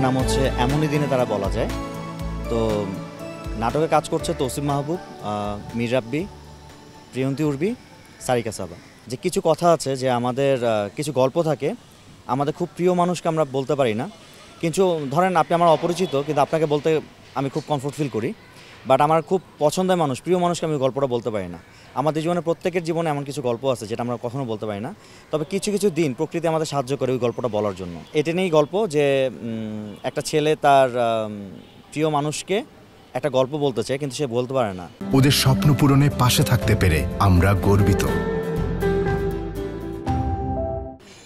নাম হচ্ছে এমনই দিনে তারা বলা যায়। তো নাটকে কাজ করছে তৌসিফ মাহবুব, মীর রাব্বি, প্রিয়ন্তী উর্বি, সারিকা সাবা। যে কিছু কথা আছে যে আমাদের কিছু গল্প থাকে, আমাদের খুব প্রিয় মানুষকে আমরা বলতে পারি না। কিন্তু ধরেন আপনি আমার অপরিচিত, কিন্তু আপনাকে বলতে আমি খুব কমফোর্ট ফিল করি। বাট আমার খুব পছন্দের মানুষ, প্রিয় মানুষকে আমি গল্পটা বলতে পারি না। আমাদের জীবনে প্রত্যেকের জীবনে এমন কিছু গল্প আছে যেটা আমরা কখনো বলতে পারি না। তবে কিছু কিছু দিন প্রকৃতি আমাদের সাহায্য করে ওই গল্পটা বলার জন্য। এটা নিয়েই গল্প যে একটা ছেলে তার প্রিয় মানুষকে একটা গল্প বলতে চায়, কিন্তু সে বলতে পারে না। ওদের স্বপ্ন পূরণে পাশে থাকতে পেরে আমরা গর্বিত।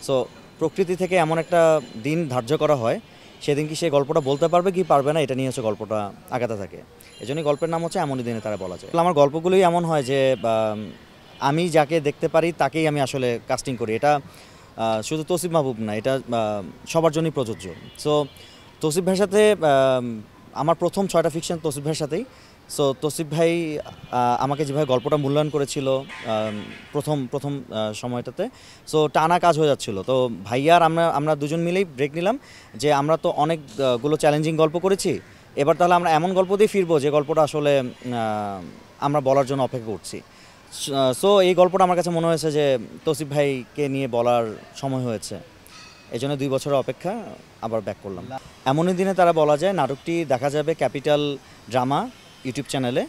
সো প্রকৃতি থেকে এমন একটা দিন ধার্য করা হয়, সেদিন কি সে গল্পটা বলতে পারবে কি পারবে না, এটা নিয়ে হচ্ছে গল্পটা আগাতে থাকে। এজন্যই গল্পের নাম হচ্ছে এমনই দিনে তারা বলা যায়। আমার গল্পগুলোই এমন হয় যে আমি যাকে দেখতে পারি তাকেই আমি আসলে কাস্টিং করি। এটা শুধু তৌসিফ মাহবুব না, এটা সবার জন্যই প্রযোজ্য। সো তৌসিফ ভাইয়ের সাথে আমার প্রথম 6টা ফিকশন তৌসিফ ভাইয়ের সাথেই। সো তৌসিফ ভাই আমাকে যেভাবে গল্পটা মূল্যায়ন করেছিল প্রথম সময়টাতে, সো টানা কাজ হয়ে যাচ্ছিল। তো ভাইয়ার আমরা দুজন মিলেই ব্রেক নিলাম যে আমরা তো অনেকগুলো চ্যালেঞ্জিং গল্প করেছি, এবার তাহলে আমরা এমন গল্প দিয়ে ফিরবো যে গল্পটা আসলে আমরা বলার জন্য অপেক্ষা করছি। সো এই গল্পটা আমার কাছে মনে হয়েছে যে তৌসিফ ভাইকে নিয়ে বলার সময় হয়েছে, এই জন্য 2 বছরের অপেক্ষা, আবার ব্যাক করলাম। এমনই দিনে তারা বলা যায় নাটকটি দেখা যাবে ক্যাপিটাল ড্রামা ইউটিউব চ্যানেলে।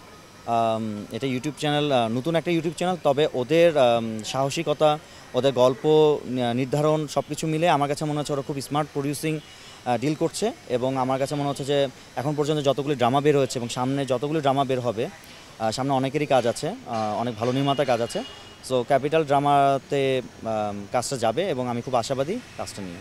এটা ইউটিউব চ্যানেল, নতুন একটা ইউটিউব চ্যানেল। তবে ওদের সাহসিকতা, ওদের গল্প নির্ধারণ সব কিছু মিলে আমার কাছে মনে হচ্ছে ওরা খুব স্মার্ট প্রডিউসিং ডিল করছে। এবং আমার কাছে মনে হচ্ছে যে এখন পর্যন্ত যতগুলি ড্রামা বের হয়েছে এবং সামনে যতগুলি ড্রামা বের হবে, সামনে অনেকেরই কাজ আছে, অনেক ভালো নির্মাতার কাজ আছে। সো ক্যাপিটাল ড্রামাতে কাজটা যাবে এবং আমি খুব আশাবাদী কাজটা নিয়ে।